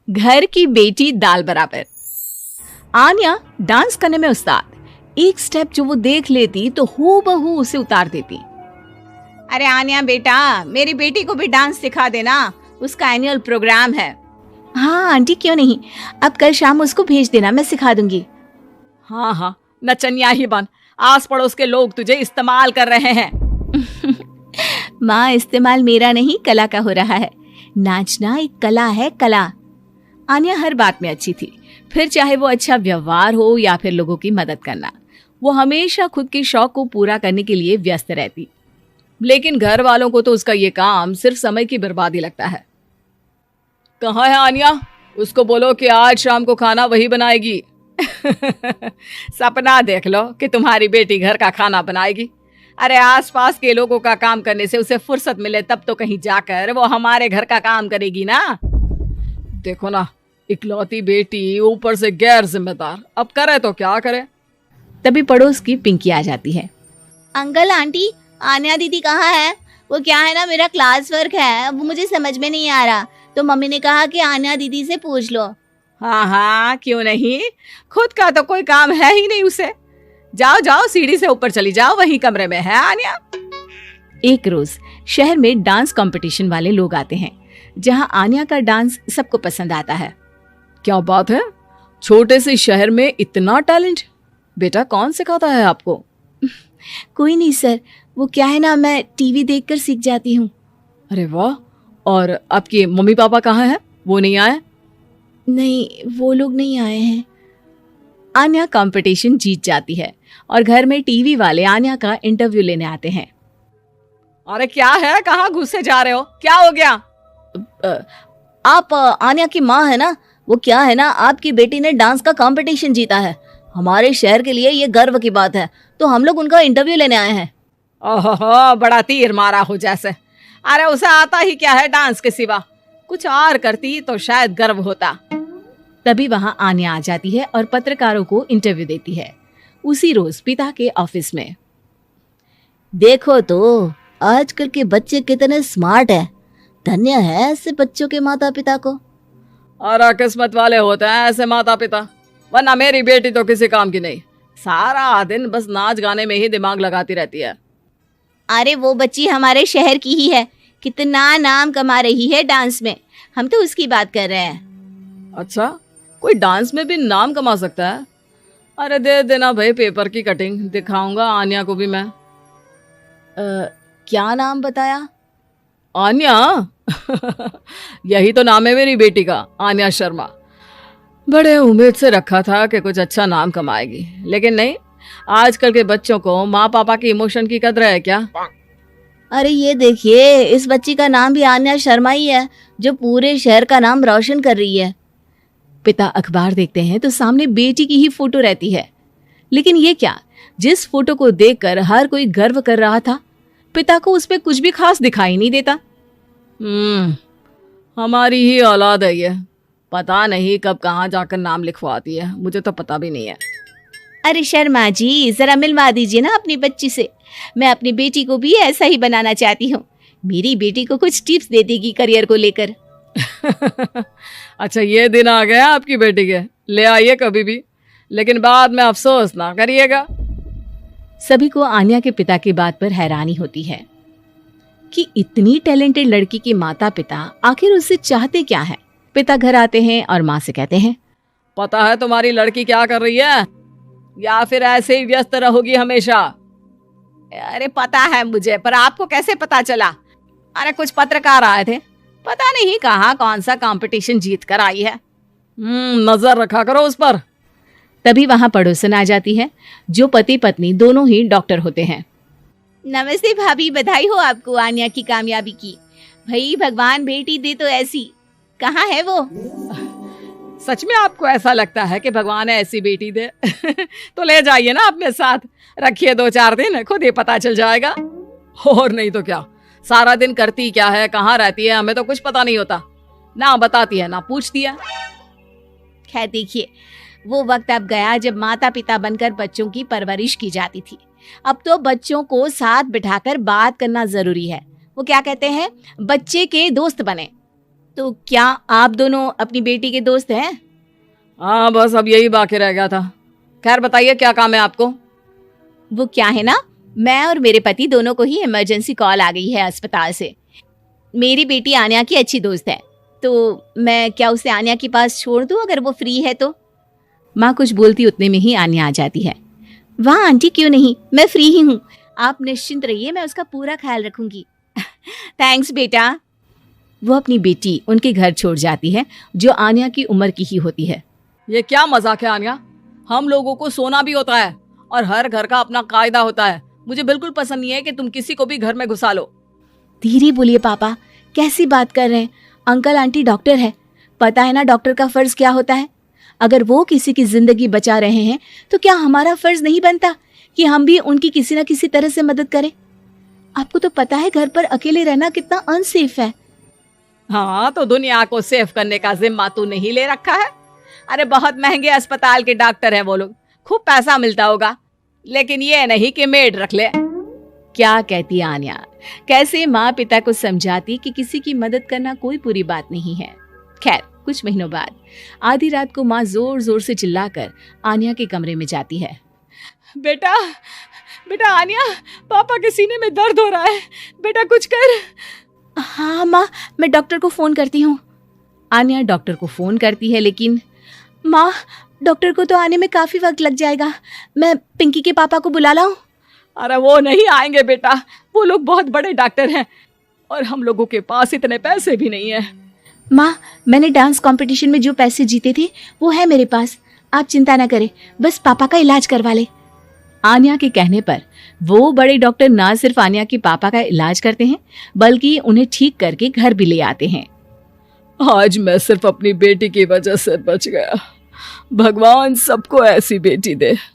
घर की बेटी दाल बराबर। आन्या डांस करने में उस्ताद। एक स्टेप जो वो देख लेती तो हूबहू उसे उतार देती। अरे आन्या बेटा, मेरी बेटी को भी डांस सिखा देना, उसका एनुअल प्रोग्राम है। हाँ आंटी, क्यों नहीं, अब कल शाम उसको भेज देना, मैं सिखा दूंगी। हाँ हाँ, नचनिया ही बन, आस पड़ोस के लोग तुझे इस्तेमाल कर रहे हैं। माँ, इस्तेमाल मेरा नहीं कला का हो रहा है। नाचना एक कला है, कला। आन्या हर बात में अच्छी थी, फिर चाहे वो अच्छा व्यवहार हो या फिर लोगों की मदद करना। वो हमेशा खुद के शौक को पूरा करने के लिए व्यस्त रहती, लेकिन घर वालों को तो उसका ये काम सिर्फ समय की बर्बादी लगता है। कहाँ है आन्या? उसको बोलो कि आज शाम को खाना वही बनाएगी। सपना देख लो कि तुम्हारी बेटी घर का खाना बनाएगी। अरे आसपास के लोगों का काम करने से उसे फुर्सत मिले तब तो कहीं जाकर वो हमारे घर का काम करेगी ना। देखो ना, इकलौती बेटी, ऊपर से गैर जिम्मेदार, अब करे तो क्या करे। तभी पड़ोस की पिंकी आ जाती है। अंकल आंटी, आन्या दीदी कहाँ है? वो क्या है ना, मेरा क्लास वर्क है, वो मुझे समझ में नहीं आ रहा, तो मम्मी ने कहा कि आन्या दीदी से पूछ लो। हाँ हाँ, क्यों नहीं, खुद का तो कोई काम है ही नहीं उसे। जाओ जाओ, सीढ़ी से ऊपर चली जाओ, वही कमरे में है आन्या। एक रोज शहर में डांस कंपटीशन वाले लोग आते हैं, जहां आन्या का डांस सबको पसंद आता है। क्या बात है, छोटे से शहर में इतना टैलेंट? बेटा कौन सिखाता है आपको? कोई नहीं सर, वो क्या है ना, मैं टीवी देखकर सीख जाती हूँ। अरे वाह, और आपके मम्मी पापा कहाँ हैं? वो नहीं आए? नहीं, वो लोग नहीं आए हैं। आन्या कंपटीशन जीत जाती है और घर में टीवी वाले आन्या का इंटरव्यू लेने आते हैं। अरे क्या है, कहाँ घुसे जा रहे हो, क्या हो गया? आप आन्या की माँ है ना? वो क्या है ना, आपकी बेटी ने डांस का कंपटीशन जीता है, हमारे शहर के लिए ये गर्व की बात है, तो हम लोग उनका इंटरव्यू लेने आए हैं। ओहो, बड़ा तीर मारा हो जैसे। अरे उसे आता ही क्या है डांस के सिवा, कुछ और करती तो शायद गर्व होता। तभी वहां आन्या आ जाती है और पत्रकारों को इंटरव्यू देती है। उसी रोज पिता के ऑफिस में। देखो तो आजकल के बच्चे कितने स्मार्ट हैं, धन्य है ऐसे बच्चों के माता पिता को। और किस्मत वाले होते हैं ऐसे माता पिता, वरना मेरी बेटी तो किसी काम की नहीं, सारा दिन बस नाच गाने में ही दिमाग लगाती रहती है। अरे वो बच्ची हमारे शहर की ही है, कितना नाम कमा रही है डांस में, हम तो उसकी बात कर रहे हैं। अच्छा, कोई डांस में भी नाम कमा सकता है? अरे दे देना भाई पेपर की कटिंग, दिखाऊंगा आन्या को भी मैं। क्या नाम बताया? आन्या? यही तो नाम है मेरी बेटी का, आन्या शर्मा। बड़े उम्मीद से रखा था कि कुछ अच्छा नाम कमाएगी, लेकिन नहीं, आजकल के बच्चों को माँ पापा की इमोशन की कदर है क्या? अरे ये देखिए, इस बच्ची का नाम भी आन्या शर्मा ही है, जो पूरे शहर का नाम रोशन कर रही है। पिता अखबार देखते हैं तो सामने बेटी की ही फोटो रहती है, लेकिन ये क्या, जिस फोटो को देखकर हर कोई गर्व कर रहा था, पिता को उस पे कुछ भी खास दिखाई नहीं देता। हमारी ही औलाद है ये, पता नहीं कब कहाँ जाकर नाम लिखवाती है, मुझे तो पता भी नहीं है। अरे शर्मा जी, जरा मिलवा दीजिए ना अपनी बच्ची से, मैं अपनी बेटी को भी ऐसा ही बनाना चाहती हूँ। मेरी बेटी को कुछ टिप्स दे देगी करियर को लेकर। अच्छा, ये दिन आ गया आपकी बेटी के, ले आइए कभी भी, लेकिन बाद में अफसोस ना करिएगा। सभी को आन्या के पिता की बात पर हैरानी होती है कि इतनी टैलेंटेड लड़की के माता पिता आखिर उससे चाहते क्या है। पिता घर आते हैं और माँ से कहते हैं, पता है तुम्हारी लड़की क्या कर रही है, या फिर ऐसे ही व्यस्त रहोगी हमेशा? अरे पता है मुझे, पर आपको कैसे पता चला? अरे कुछ पत्रकार आए थे, पता नहीं कहाँ कौन सा कंपटीशन जीत कर आई है। नजर रखा करो उस पर। तभी वहां पड़ोसन आ जाती है, जो पति पत्नी दोनों ही डॉक्टर होते हैं। नमस्ते भाभी, बधाई हो आपको आन्या की कामयाबी की। भाई भगवान बेटी दे तो ऐसी, कहाँ है वो? सच में आपको ऐसा लगता है कि भगवान ऐसी बेटी दे? तो ले जाइए ना अपने साथ, रखिए 2-4 दिन, खुद ही पता चल जाएगा। और नहीं तो क्या, सारा दिन करती क्या है, कहाँ रहती है, हमें तो कुछ पता नहीं होता, ना बताती है ना पूछती है। खैर देखिए, वो वक्त अब गया जब माता पिता बनकर बच्चों की परवरिश की जाती थी। अब तो बच्चों को साथ बिठाकर बात करना जरूरी है। वो क्या कहते हैं, बच्चे के दोस्त बने। तो क्या आप दोनों अपनी बेटी के दोस्त हैं? हाँ, बस अब यही बाकी रह गया था। खैर बताइए, क्या काम है आपको? वो क्या है ना, मैं और मेरे पति दोनों को ही इमरजेंसी कॉल आ गई है अस्पताल से। मेरी बेटी आन्या की अच्छी दोस्त है, तो मैं क्या उसे आन्या के पास छोड़ दूं अगर वो फ्री है तो? माँ कुछ बोलती उतने में ही आन्या आ जाती है। वाह आंटी, क्यों नहीं, मैं फ्री ही हूँ, आप निश्चिंत रहिए, मैं उसका पूरा ख्याल रखूंगी। थैंक्स बेटा। वो अपनी बेटी उनके घर छोड़ जाती है, जो आन्या की उम्र की ही होती है। ये क्या मजाक है आन्या? हम लोगों को सोना भी होता है और हर घर का अपना कायदा होता है। मुझे बिल्कुल पसंद नहीं है कि तुम किसी को भी घर में घुसा लो। धीरे बोलिए पापा, कैसी बात कर रहे हैं? अंकल आंटी डॉक्टर है, पता है ना डॉक्टर का फर्ज क्या होता है? अगर वो किसी की जिंदगी बचा रहे हैं तो क्या हमारा फर्ज नहीं बनता कि हम भी उनकी किसी ना किसी तरह से मदद करें? आपको तो पता है घर पर अकेले रहना कितना अनसेफ है। हाँ, तो दुनिया को सेफ करने का जिम्मा तू नहीं ले रखा है? अरे बहुत महंगे अस्पताल के डॉक्टर हैं वो लोग, खूब पैसा मिलता होगा, लेकिन ये नहीं कि मेड रख ले। क्या कहती आन्या, कैसे माँ पिता को समझाती कि किसी की मदद करना कोई बुरी बात नहीं है। खैर कुछ महीनों बाद आधी रात को माँ जोर जोर से चिल्लाकर आन्या के कमरे में जाती है। बेटा बेटा आन्या, पापा के सीने में दर्द हो रहा है, बेटा कुछ कर। हाँ माँ, मैं डॉक्टर को फोन करती हूँ। आन्या डॉक्टर को फोन करती है, लेकिन माँ डॉक्टर को तो आने में काफी वक्त लग जाएगा, मैं पिंकी के पापा को बुला लाऊं? अरे वो नहीं आएंगे बेटा, वो लोग बहुत बड़े डॉक्टर हैं और हम लोगों के पास इतने पैसे भी नहीं है। माँ मैंने डांस कंपटीशन में जो पैसे जीते थे वो है मेरे पास, आप चिंता ना करें, बस पापा का इलाज करवा ले। आन्या के कहने पर वो बड़े डॉक्टर ना सिर्फ आन्या के पापा का इलाज करते हैं बल्कि उन्हें ठीक करके घर भी ले आते हैं। आज मैं सिर्फ अपनी बेटी की वजह से बच गया। भगवान सबको ऐसी बेटी दे।